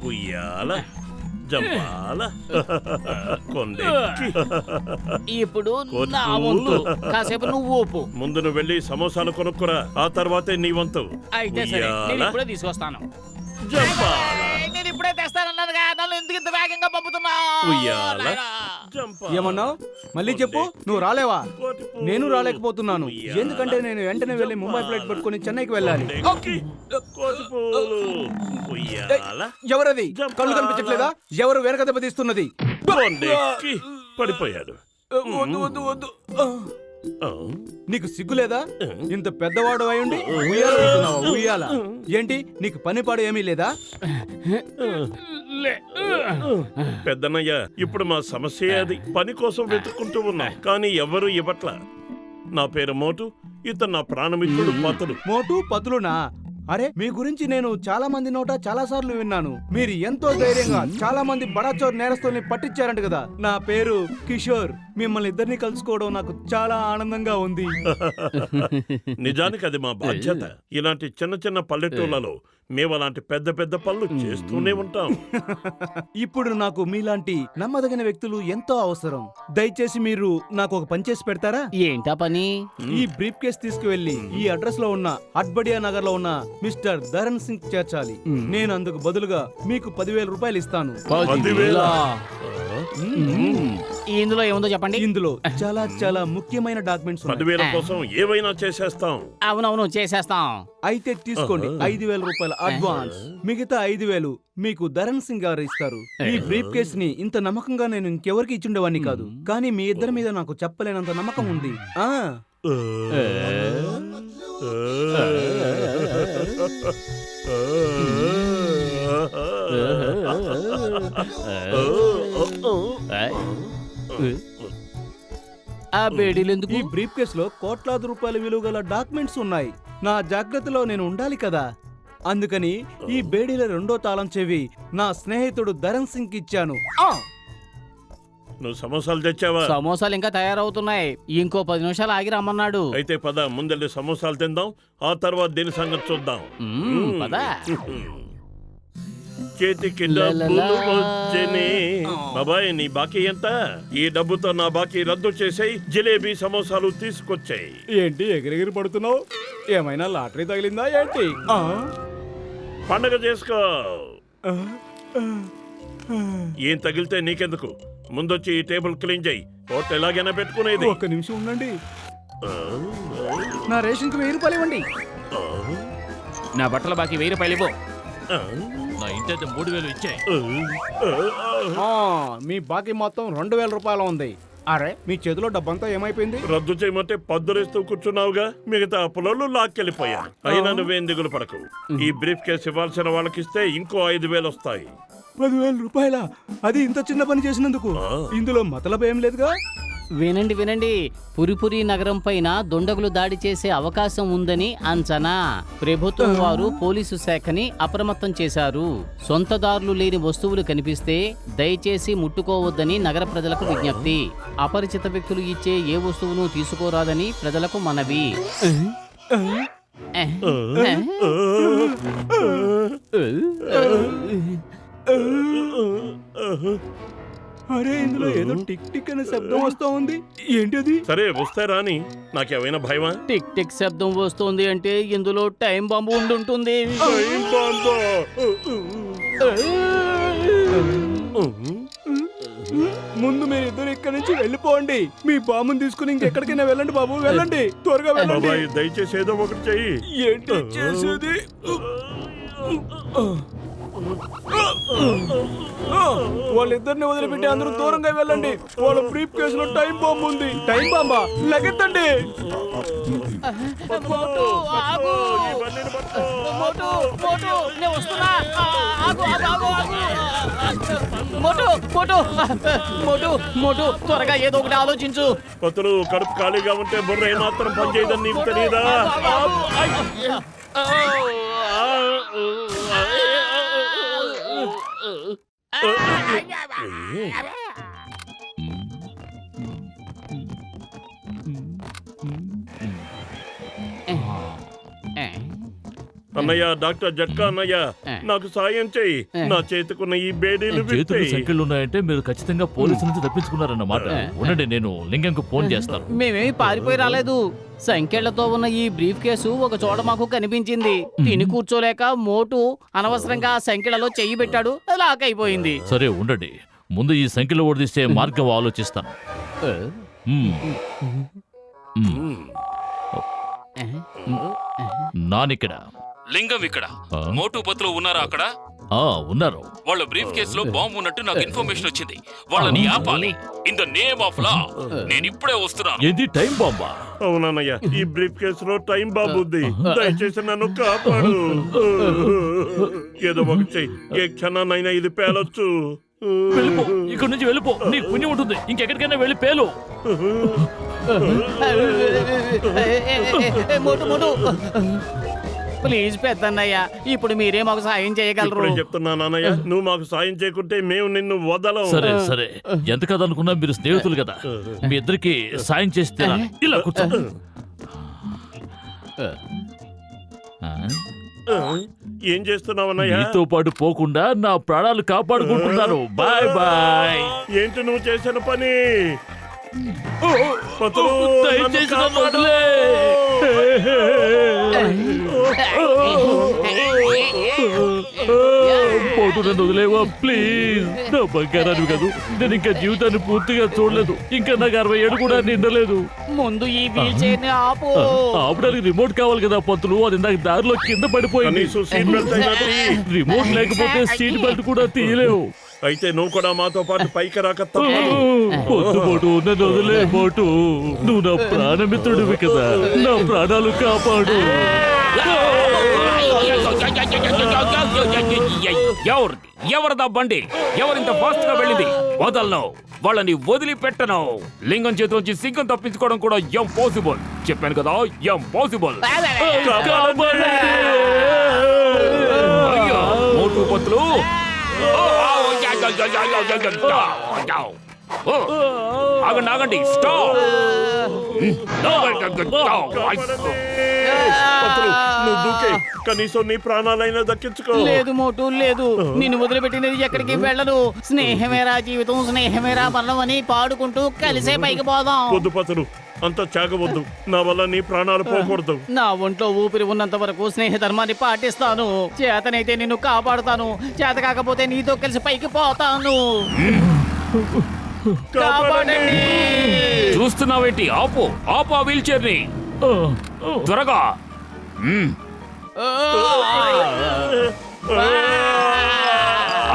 ఉయ్యాల జంపాల కొండెక్కి ఇప్పుడు నా వంతు. కాసేపు నువ్వు ఊపు. ముందు నువ్వు వెళ్ళి సమోసాలు కొనుక్కురా, ఆ తర్వాతే నీ వంతు. అయితే సరే, నేను ఇప్పుడే తీసుకొస్తాను. జంపాల నేను ఇప్పుడే తెస్తానన్నానుగా, నన్ను ఎందుకు ఇంత వేగంగా పంపుతున్నావు? ఉయ్యాల జంపాల. ఏమన్నావు? మళ్ళీ చెప్పు. నువ్వు రాలేవా? నేను రాలేకపోతున్నాను. ఎందుకంటే నేను వెంటనే వెళ్ళి ముంబై ఫ్లైట్ పట్టుకుని చెన్నైకి వెళ్ళాలి. కోతిపూలు. ఉయ్యాల ఎవరది? కళ్ళు కనిపించట్లేదా? ఎవరు వెనక దెబ్బతీస్తున్నది? కొండెక్కి పడిపోయాడు. వద్దు వద్దు వద్దు. నీకు సిగ్గులేదా? ఇంత పెద్దవాడు అయ్యుండి ఉయ్యాల ఊగుతున్నావా? ఉయ్యాల ఏంటి? నీకు పని పాడు ఏమీ లేదా? పెద్దనయ్య, ఇప్పుడు మా సమస్య అది. పని కోసం వెతుక్కుంటూ ఉన్నాం, కానీ ఎవరు ఇవ్వట్ల. నా పేరు మోటు, ఇతను నా ప్రాణమిత్రుడు పతులు. మోటు పతులునా? అరే, మీ గురించి నేను చాలా మంది నోట చాలా సార్లు విన్నాను. మీరు ఎంతో ధైర్యంగా చాలా మంది బడాచోర్ నేరస్తుల్ని పట్టించారంట కదా. నా పేరు కిషోర్. మిమ్మల్ని ఇద్దరిని కలుసుకోవడం నాకు చాలా ఆనందంగా ఉంది. నిజానికి అది మా బాధ్యత. ఇలాంటి చిన్న చిన్న పల్లెటూళ్ళలో మేము అలాంటి పెద్ద పెద్ద పనులు చేస్తూనే ఉంటాం. ఇప్పుడు నాకు మీలాంటి నమ్మదగిన వ్యక్తులు ఎంతో అవసరం. దయచేసి మీరు నాకు ఒక పని చేసి పెడతారా? ఏంటా పని? ఈ బ్రీఫ్ కేస్ తీసుకువెళ్ళి ఈ అడ్రస్ లో ఉన్న అట్బడియా నగర్ లో ఉన్న మిస్టర్ ధరణ్ సింగ్ చేర్చాలి. నేను అందుకు బదులుగా మీకు 10,000 రూపాయలు ఇస్తాను. 10,000? ఇందులో ఏముందో చెప్పండి. ఇందులో చాలా చాలా ముఖ్యమైన డాక్యుమెంట్స్ ఉన్నాయి. 10,000 కోసం ఏవైనా చేసేస్తాం. అవునవును, చేసేస్తాం. అయితే తీసుకోండి. 5,000 రూపాయల అడ్వాన్స్. మిగతా 5,000 మీకు ధరణ్ సింగ్ గారు ఇస్తారు. ఈ బ్రీఫ్ కేస్ ని ఇంత నమ్మకంగా నేను ఇంకెవరికి ఇచ్చుండేవాడిని కాదు, కానీ మీ ఇద్దరి మీద నాకు చెప్పలేనంత నమ్మకం ఉంది. ఆ బేడీలెందుకు? ఈ బ్రీఫ్ కేస్ లో కోట్లాది రూపాయల విలువ గల డాక్యుమెంట్స్ ఉన్నాయి. నా జాగ్రత్తలో నేను ఉండాలి కదా. అందుకని ఈ బేడీల 2వ తాళం చెవి నా స్నేహితుడు ధరణ్ సింగ్ ఇచ్చాను. నువ్వు సమోసాలు తెచ్చావా? సమోసాలు ఇంకా తయారవుతున్నాయి. ఇంకో 10 నిమిషాలు ఆగి రమ్మన్నాడు. అయితే పద, ముందెళ్ళి సమోసాలు తిందాం, ఆ తర్వాత దీని సంగతి చూద్దాం. పద. చేతికి డబ్బులు వచ్చేనే. బాబాయ్, నీ బాకీ ఎంత? ఈ డబ్బుతో నా బాకీ రద్దు చేసేయి. జిలేబీ సమోసాలు తీసుకొచ్చాయి. ఏంటి ఎగిరెగిరి పడుతున్నావు? ఏమైనా లాటరీ తగిలిందా ఏంటి? పండగ చేసుకో. ఏం తగిలితే నీకెందుకు? ముందొచ్చి ఈ టేబుల్ క్లీన్ చేయి. కోట్ ఎలాగైనా పెట్టుకునేది. ఒక్క నిమిషం ఉండండి. నా రేషన్కి 1000 రూపాయలు ఇవ్వండి. నా బట్టల బాకీ 1000 రూపాయలు ఇవ్వు. నా ఇంటైతే 3,000 ఇచ్చాయి. మీ బాకీ మొత్తం 2,000 రూపాయలు ఉంది. అరే, మీ చేతిలో డబ్బంతా ఏమైపోయింది? రద్దు చేయమంటే పద్దురేస్తూ కూర్చున్నావుగా. మిగతా అప్పులలో లాక్కెళ్ళిపోయాను. అయినా నువ్వేం దిగులు పడకు. ఈ బ్రీఫ్ కేసు ఇవ్వాల్సిన వాళ్ళకిస్తే ఇంకో 5,000 వస్తాయి. 10,000 రూపాయల? అది ఇంత చిన్న పని చేసినందుకు? ఇందులో మతలబ్ ఏం లేదుగా? వినండి వినండి, పురిపురి నగరం పైన దుండగులు దాడి చేసే అవకాశం ఉందని అంచనా. ప్రభుత్వం వారు పోలీసు శాఖని అప్రమత్తం చేశారు. సొంతదారులు లేని వస్తువులు కనిపిస్తే దయచేసి ముట్టుకోవద్దని నగర ప్రజలకు విజ్ఞప్తి. అపరిచిత వ్యక్తులు ఇచ్చే ఏ వస్తువును తీసుకోరాదని ప్రజలకు మనవి. అరే, ఇందులో ఏదో టిక్ టిక్ అనే శబ్దం వస్తూ ఉంది. ఏంటది? సరే, వస్తే రాని. నాకేమైనా భయమా? టిక్ టిక్ శబ్దం వస్తుంది అంటే ఇందులో టైం బాంబు ఉండుంటుంది. ముందు మీరు ఇద్దరు ఇక్కడి నుంచి వెళ్ళిపోండి. మీ బాంబుని తీసుకుని ఇంకెక్కడికైనా వెళ్ళండి బాబు, వెళ్ళండి, త్వరగా వెళ్ళండి. దయచేసి ఏదో ఒకటి చెయ్యి. ఏంటి చేసేది? వాళ్ళిద్దరిని వదిలిపెట్టి అందరూ దూరంగా వెళ్ళండి. వాళ్ళ బ్రీఫ్ కేసులో టైం బాంబు ఉంది. టైం బాంబా? లగెత్తండి. త్వరగా ఏదో ఒకటి ఆలోచించు. పతులు, కడుపు ఖాళీగా ఉంటే బుర్ర ఏమాత్రం పనిచేయదని నీకు తెలియదా? అన్నయ్య డాక్టర్ జట్కా అన్నయ్య నాకు సాయం చెయ్యి. నా చేతికున్న ఈ బేడీలు చేతులు విప్పేయ్. సంఖ్యలు ఉన్నాయంటే మీరు ఖచ్చితంగా పోలీసుల నుంచి తప్పించుకున్నారన్నమాట. ఉండండి, నేను లింగంకు ఫోన్ చేస్తాను. మేమేమి పారిపోయి రాలేదు. సంఖ్యలతో ఉన్న ఈ బ్రీఫ్ కేసు ఒక చోట మాకు కనిపించింది. తిని కూర్చోలేక మోటు అనవసరంగా ఆ సంఖ్యలలో చెయ్యి పెట్టాడు, లాక్ అయిపోయింది. సరే ఉండండి, ముందు ఈ సంఖ్యలో ఓడిస్తే మార్గం ఆలోచిస్తాను. నానిక్కడ, లింగం ఇక్కడ. మోటు బతులు ఉన్నారా అక్కడ? ఉన్నారు. వాళ్ళ బ్రీఫ్ కేసులో బాంబు ఉన్నట్టు నాకు ఇన్ఫర్మేషన్ వచ్చింది. వాళ్ళని ఆపాలి. In the name of law. నేను ఇప్పుడే వస్తున్నాను. ఏంది టైం బాంబా? అవునన్నయ్య, ఈ బ్రీఫ్ కేసులో టైం బాంబు ఉంది. దయచేసి నన్ను కాపాడు. ఏదో ఒకటి చెయ్యి. ఏ క్షణాన్నైనా ఇది పేలొచ్చు. వెళ్ళిపో, ఇక్కడ నుంచి వెళ్ళిపో. నీకు పుణ్యం ఉంటుంది. ఇంకెక్కడికైనా వెళ్ళి పేలు. మోటు మోటు ప్లీజ్ పెద్దన్నయ్య, ఇప్పుడు మీరే మాకు సాయం చేయగలరు. ఇప్పుడే చెప్తున్నాను అన్నయ్య, నువ్వు మాకు సాయం చేయకుంటే మేము నిన్ను వదలం. సరే సరే, ఎంత కదనుకున్నా మీరు స్నేహితులు కదా, మీ ఇద్దరికి సాయం చేస్తే ఇలా కూర్చో. ఏం చేస్తున్నావు అన్నయ్య? నీతో పాటు పోకుండా నా ప్రాణాలు కాపాడుకుంటున్నాను. Bye bye. ఏంటి నువ్వు చేసిన పని? పతులు, దయచేసి నన్ను నన్ను కాపాడు. వదిలే. పోటు నన్ను వదిలేవా ప్లీజ్. నా బంగారాన్ని కాదు, నేను ఇంకా జీవితాన్ని పూర్తిగా చూడలేదు. ఇంకా నాకు 67 కూడా నిండలేదు. ముందు ఈ వీల్ చైర్ ని ఆపు. ఆపడానికి రిమోట్ కావాలి కదా పంతులు, అది నాకు దారిలో కింద పడిపోయింది. కనీసం సీట్ బెల్ట్ అయినా తీయి. రిమోట్ లేకపోతే సీట్ బెల్ట్ కూడా తీయలేవు. అయితే నువ్వు కూడా మాతో పాటు పైకి రాక తప్పదు. పొద్దు పోటు, నన్ను వదిలే పోటు. నువ్వు నా ప్రాణమిత్రుడివి కదా, నా ప్రాణాలు కాపాడు. ఎవరిదా బండి? ఎవరింత ఫాస్ట్ గా వెళ్ళింది? వదలను, వాళ్ళని వదిలిపెట్టను. లింగం చేతిలోంచి సింగం తప్పించుకోవడం కూడా ఇంపాసిబుల్. చెప్పాను కదా, ఇంపాసిబుల్. అయ్యో మోటు పత్తులు. ఆగండి ఆగండి, స్టాప్. పతులు, నువ్వు దూకే. కనీసం నీ ప్రాణాలైనా దక్కించుకో. లేదు మోటు లేదు, నిన్ను వదిలిపెట్టినది ఎక్కడికి వెళ్ళను. స్నేహమేరా జీవితం, స్నేహమేరా మరణం అని పాడుకుంటూ కలిసే పైకి పోదాం. వద్దు పతులు, అంత త్యాగవద్దు. నా వల్ల నీ ప్రాణాలు పోకూడదు. నా ఒంట్లో ఊపిరి ఉన్నంత వరకు స్నేహ ధర్మాన్ని పాటిస్తాను. చేతనైతే నిన్ను కాపాడుతాను, చేత కాకపోతే నీతో కలిసి పైకి పోతాను. కాపాడండి. చూస్తున్నావేంటి? ఆపు ఆపు ఆ వీల్ చైర్ ని త్వరగా.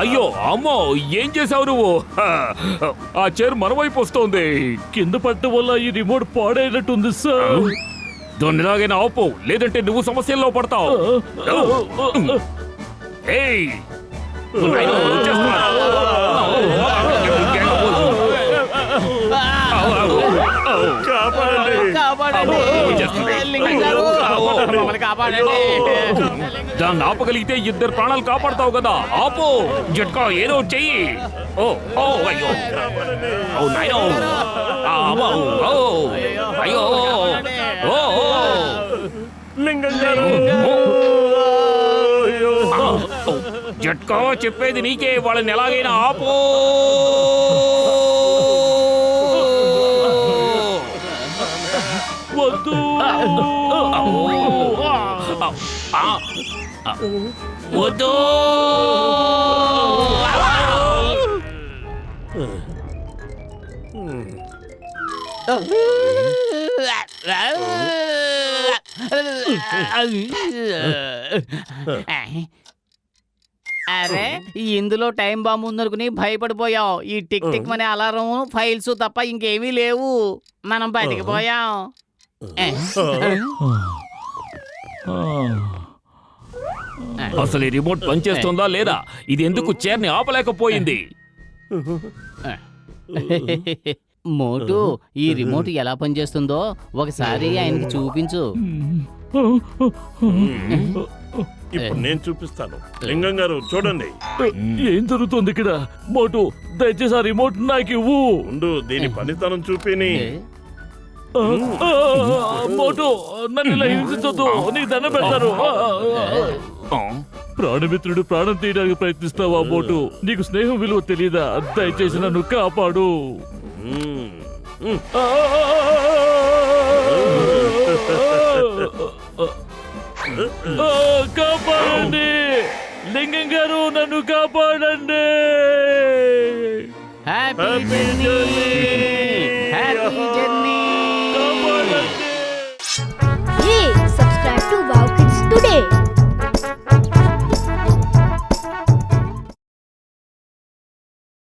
అయ్యో అమ్మో, ఏం చేసావు నువ్వు? ఆ చైర్ మరోవైపు వస్తోంది. కింద పట్టడం వల్ల ఈ రిమోట్ పాడైనట్టుంది సార్. దాన్ని ఎలాగైనా ఆపు, లేదంటే నువ్వు సమస్యల్లో పడతావు. ఏయ్, నాయనా, వచ్చేస్తున్నా. కాపాడండి. కాపాడండి. లింగం గారు, మమ్మల్ని కాపాడండి. దాన్ని ఆపగలిగితే ఇద్దరు ప్రాణాలు కాపాడతావు కదా. ఆపు జట్కా, ఏదో చెయ్యి. ఓ ఓ అయ్యో, ఓ నాయనో, అయ్యో, ఓ లింగం గారు. జట్కా, చెప్పేది నీకే. వాళ్ళని ఎలాగైనా ఆపు. వద్దు. వద్దు. అరే, ఇందులో టైం బాంబు ఉందనుకుని భయపడిపోయాం. ఈ టిక్ టిక్ అనే అలారం, ఫైల్స్ తప్ప ఇంకేమీ లేవు. మనం బతికిపోయాం. అసలు ఈ రిమోట్ పనిచేస్తుందా లేదా? ఇది ఎందుకు చైర్ని ఆపలేకపోయింది? మోటు, ఈ రిమోట్ ఎలా పనిచేస్తుందో ఒకసారి ఆయనకి చూపించు. ఇప్పుడు నేను చూపిస్తాను. లింగం గారు చూడండి. ఏం జరుగుతుంది ఇక్కడ? మోటు, దయచేసి ఆ రిమోట్ నాకు ఇవ్వు. ఉండు, దీని పనితనం చూపిని. మోటు నన్ను ఇలా హింసించొద్దు, నీకు దండం పెడతారు. ప్రాణమిత్రుడు ప్రాణం తీయడానికి ప్రయత్నిస్తావా మోటు? నీకు స్నేహం విలువ తెలీదా? దయచేసి నన్ను కాపాడు. కాపాడండి లింగం గారు, నన్ను కాపాడండి. Happy journey, happy journey.